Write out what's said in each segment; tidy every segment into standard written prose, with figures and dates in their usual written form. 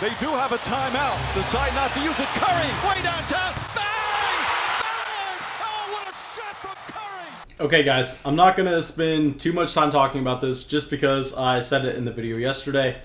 They do have a timeout. Decide not to use it. Curry, way downtown. Bang! Bang! Oh, what a shot from Curry! Okay, guys, I'm not going to spend too much time talking about this just because I said it in the video yesterday.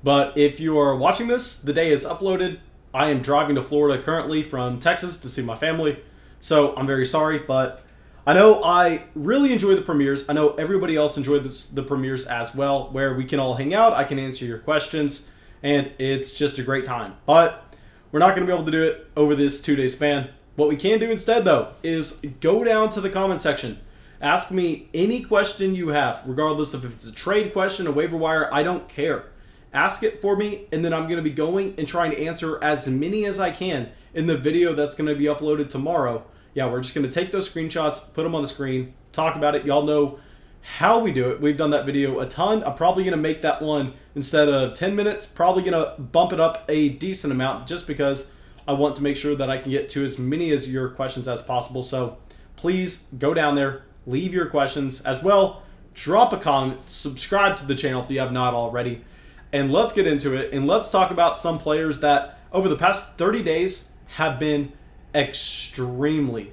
But if you are watching this, the day is uploaded. I am driving to Florida currently from Texas to see my family. So I'm very sorry, but I know I really enjoy the premieres. I know everybody else enjoyed the premieres as well, where we can all hang out. I can answer your questions, and it's just a great time. But we're not going to be able to do it over this 2-day span. What we can do instead, though, is go down to the comment section. Ask me any question you have, regardless of if it's a trade question, a waiver wire, I don't care. Ask it for me, and then I'm going to be going and trying to answer as many as I can in the video that's going to be uploaded tomorrow. Yeah, we're just going to take those screenshots, put them on the screen, talk about it. Y'all know how we do it. We've done that video a ton. I'm probably going to make that one, instead of 10 minutes, probably going to bump it up a decent amount just because I want to make sure that I can get to as many of your questions as possible. So please go down there, leave your questions as well, drop a comment, subscribe to the channel if you have not already, and let's get into it. And let's talk about some players that over the past 30 days have been extremely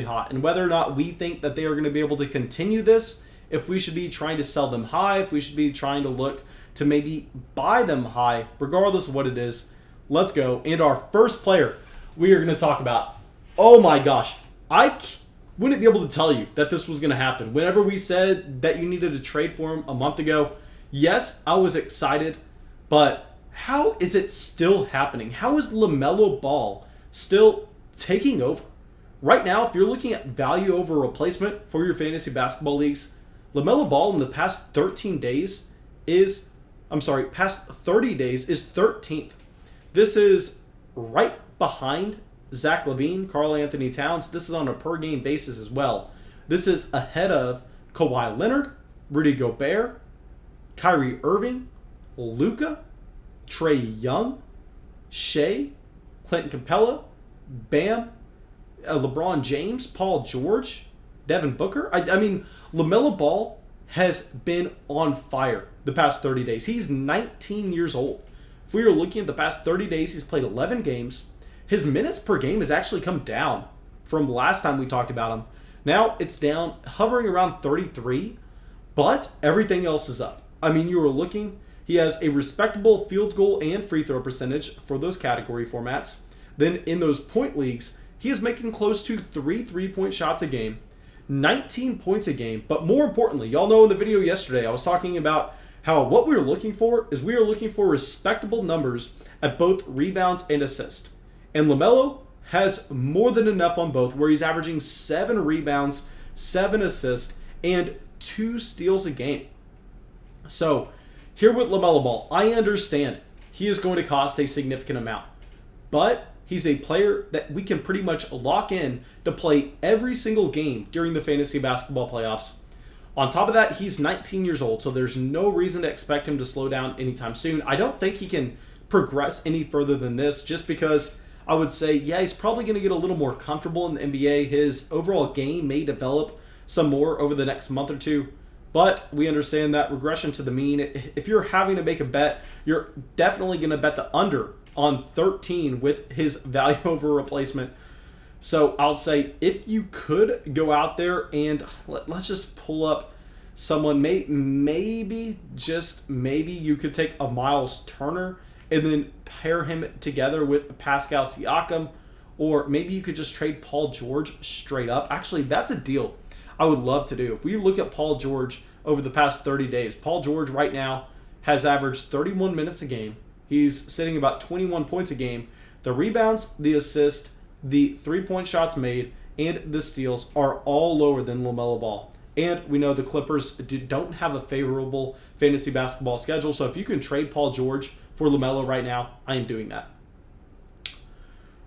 hot, and whether or not we think that they are going to be able to continue this, if we should be trying to sell them high, if we should be trying to look to maybe buy them high, regardless of what it is. Let's go. And our first player we are going to talk about, oh my gosh, I wouldn't be able to tell you that this was going to happen. Whenever we said that you needed to trade for him a month ago, yes, I was excited, but how is it still happening? How is LaMelo Ball still taking over? Right now, if you're looking at value over replacement for your fantasy basketball leagues, LaMelo Ball in the past 13 days is, past 30 days is 13th. This is right behind Zach LaVine, Karl Anthony Towns. This is on a per game basis as well. This is ahead of Kawhi Leonard, Rudy Gobert, Kyrie Irving, Luka, Trae Young, Shea, Clinton Capella, Bam, LeBron James, Paul George, Devin Booker. I mean, LaMelo Ball has been on fire the past 30 days. He's 19 years old. If we are looking at the past 30 days, he's played 11 games. His minutes per game has actually come down from last time we talked about him. Now it's down, hovering around 33, but everything else is up. I mean, you were looking, he has a respectable field goal and free throw percentage for those category formats. Then in those point leagues, he is making close to 3 3-point shots a game, 19 points a game. But more importantly, y'all know in the video yesterday, I was talking about how what we're looking for is we are looking for respectable numbers at both rebounds and assists. And LaMelo has more than enough on both, where he's averaging 7 rebounds, 7 assists, and 2 steals a game. So here with LaMelo Ball, I understand he is going to cost a significant amount, but he's a player that we can pretty much lock in to play every single game during the fantasy basketball playoffs. On top of that, he's 19 years old, so there's no reason to expect him to slow down anytime soon. I don't think he can progress any further than this, just because I would say, yeah, he's probably going to get a little more comfortable in the NBA. His overall game may develop some more over the next month or two, but we understand that regression to the mean, if you're having to make a bet, you're definitely going to bet the under on 13 with his value over replacement. So I'll say if you could go out there and let's just pull up someone, maybe you could take a Miles Turner and then pair him together with Pascal Siakam, or maybe you could just trade Paul George straight up. Actually, that's a deal I would love to do. If we look at Paul George over the past 30 days, Paul George right now has averaged 31 minutes a game. He's sitting about 21 points a game. The rebounds, the assists, the 3-point shots made, and the steals are all lower than LaMelo Ball. And we know the Clippers don't have a favorable fantasy basketball schedule, so if you can trade Paul George for LaMelo right now, I am doing that.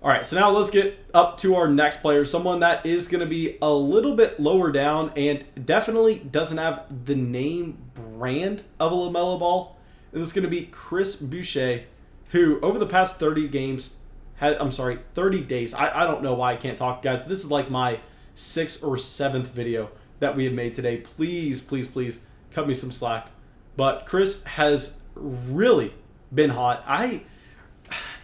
All right, so now let's get up to our next player, someone that is going to be a little bit lower down and definitely doesn't have the name brand of a LaMelo Ball. And this is going to be Chris Boucher, who over the past 30 days, I don't know why I can't talk, guys. This is like my 6th or 7th video that we have made today. Please cut me some slack. But Chris has really been hot. I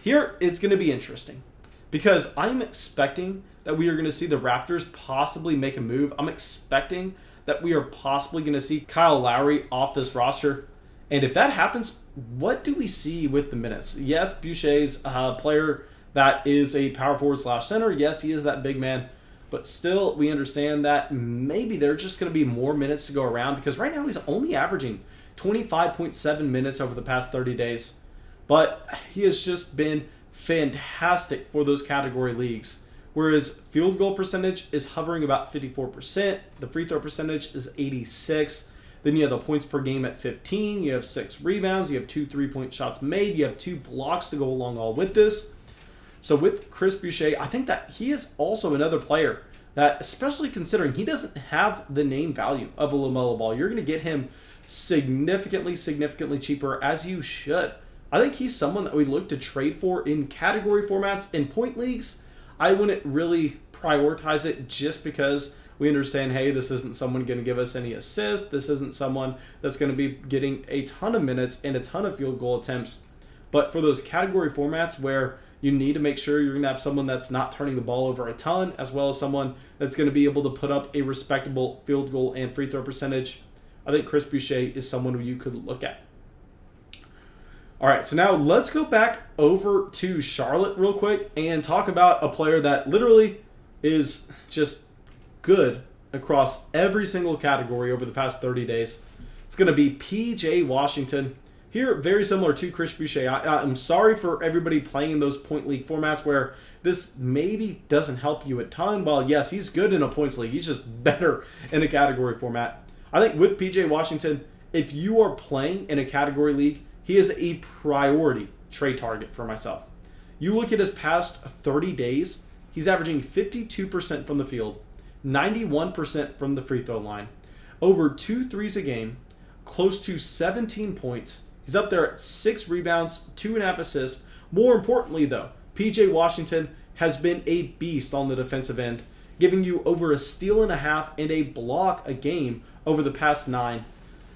Here, it's going to be interesting because I'm expecting that we are going to see the Raptors possibly make a move. I'm expecting that we are possibly going to see Kyle Lowry off this roster. And if that happens, what do we see with the minutes? Yes, Boucher's a player that is a power forward / center. Yes, he is that big man. But still, we understand that maybe there are just going to be more minutes to go around because right now he's only averaging 25.7 minutes over the past 30 days. But he has just been fantastic for those category leagues. Whereas field goal percentage is hovering about 54%. The free throw percentage is 86%. Then you have the points per game at 15. You have 6 rebounds. You have 2 3-point shots made. You have 2 blocks to go along all with this. So with Chris Boucher, I think that he is also another player that, especially considering he doesn't have the name value of a LaMelo Ball, you're going to get him significantly cheaper, as you should. I think he's someone that we look to trade for in category formats. In point leagues, I wouldn't really prioritize it just because we understand, hey, this isn't someone going to give us any assists. This isn't someone that's going to be getting a ton of minutes and a ton of field goal attempts. But for those category formats where you need to make sure you're going to have someone that's not turning the ball over a ton, as well as someone that's going to be able to put up a respectable field goal and free throw percentage, I think Chris Boucher is someone who you could look at. All right, so now let's go back over to Charlotte real quick and talk about a player that literally is just good across every single category over the past 30 days. It's going to be P.J. Washington. Here, very similar to Chris Boucher. I'm sorry for everybody playing those point league formats where this maybe doesn't help you a ton. While, yes, he's good in a points league. He's just better in a category format. I think with P.J. Washington, if you are playing in a category league, he is a priority trade target for myself. You look at his past 30 days, he's averaging 52% from the field, 91% from the free throw line, over 2 threes a game, close to 17 points. He's up there at 6 rebounds, 2.5 assists. More importantly, though, P.J. Washington has been a beast on the defensive end, giving you over a steal and a half and a block a game over the past 9.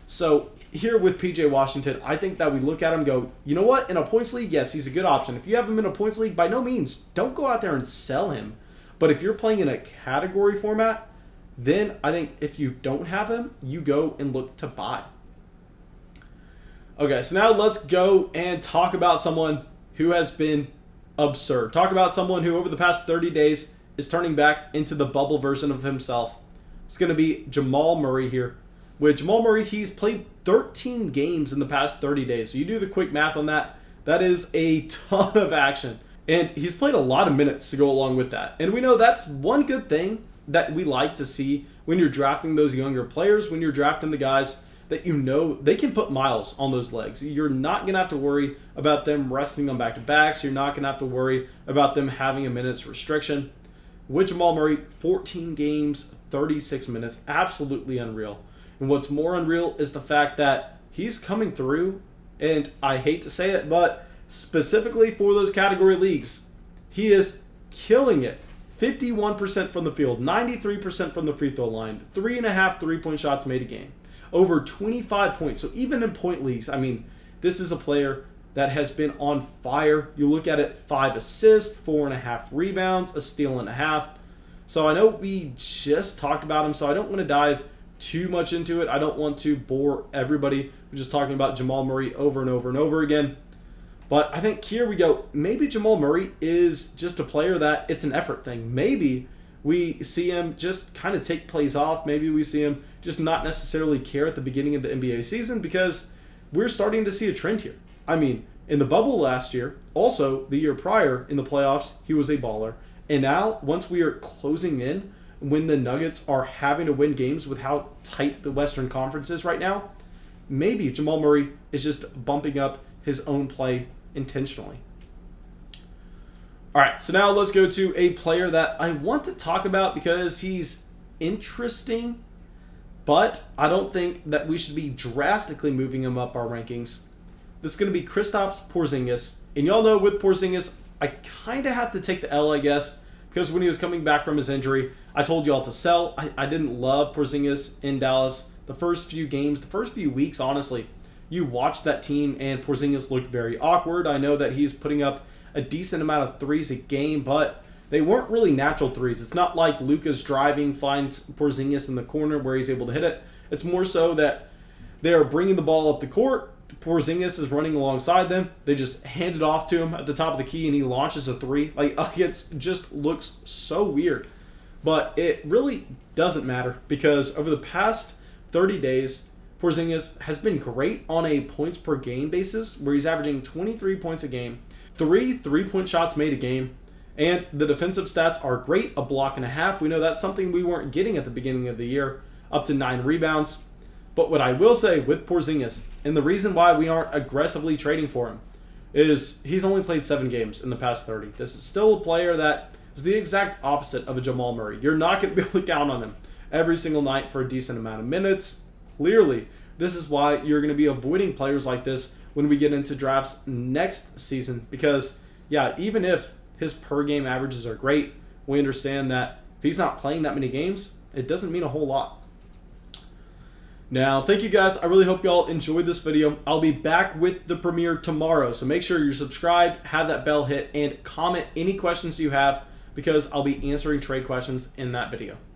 So here with P.J. Washington, I think that we look at him and go, you know what? In a points league, yes, he's a good option. If you have him in a points league, by no means, don't go out there and sell him. But if you're playing in a category format, then I think if you don't have him, you go and look to buy. Okay, so now let's go and talk about someone who has been absurd. Talk about someone who over the past 30 days is turning back into the bubble version of himself. It's going to be Jamal Murray here. With Jamal Murray, he's played 13 games in the past 30 days. So you do the quick math on that. That is a ton of action. And he's played a lot of minutes to go along with that. And we know that's one good thing that we like to see when you're drafting those younger players, when you're drafting the guys that you know they can put miles on those legs. You're not going to have to worry about them resting on back-to-backs. You're not going to have to worry about them having a minutes restriction. With Jamal Murray, 14 games, 36 minutes, absolutely unreal. And what's more unreal is the fact that he's coming through, and I hate to say it, but specifically for those category leagues, he is killing it. 51% from the field, 93% from the free throw line, 3.5 3-point shots made a game, over 25 points. So even in point leagues, I mean, this is a player that has been on fire. You look at it, 5 assists, 4.5 rebounds, a steal and a half. So I know we just talked about him, so I don't want to dive too much into it. I don't want to bore everybody. We're just talking about Jamal Murray over and over and over again. But I think here we go. Maybe Jamal Murray is just a player that it's an effort thing. Maybe we see him just kind of take plays off. Maybe we see him just not necessarily care at the beginning of the NBA season because we're starting to see a trend here. I mean, in the bubble last year, also the year prior in the playoffs, he was a baller. And now, once we are closing in, when the Nuggets are having to win games with how tight the Western Conference is right now, maybe Jamal Murray is just bumping up his own play intentionally. All right, so now let's go to a player that I want to talk about because he's interesting, but I don't think that we should be drastically moving him up our rankings. This is going to be Kristops Porzingis. And y'all know with Porzingis, I kind of have to take the L, I guess, because when he was coming back from his injury, I told y'all to sell. I didn't love Porzingis in Dallas. The first few games, the first few weeks, honestly, you watched that team and Porzingis looked very awkward. I know that he's putting up a decent amount of threes a game, but they weren't really natural threes. It's not like Luka's driving, finds Porzingis in the corner where he's able to hit it. It's more so that they're bringing the ball up the court. Porzingis is running alongside them. They just hand it off to him at the top of the key, and he launches a three. Like, it just looks so weird. But it really doesn't matter because over the past 30 days, Porzingis has been great on a points per game basis where he's averaging 23 points a game, 3 3-point shots made a game, and the defensive stats are great, a block and a half. We know that's something we weren't getting at the beginning of the year, up to 9 rebounds. But what I will say with Porzingis, and the reason why we aren't aggressively trading for him, is he's only played 7 games in the past 30. This is still a player that is the exact opposite of a Jamal Murray. You're not going to be able to count on him every single night for a decent amount of minutes. Clearly, this is why you're going to be avoiding players like this when we get into drafts next season. Because, yeah, even if his per-game averages are great, we understand that if he's not playing that many games, it doesn't mean a whole lot. Now, thank you guys. I really hope y'all enjoyed this video. I'll be back with the premiere tomorrow, so make sure you're subscribed, have that bell hit, and comment any questions you have because I'll be answering trade questions in that video.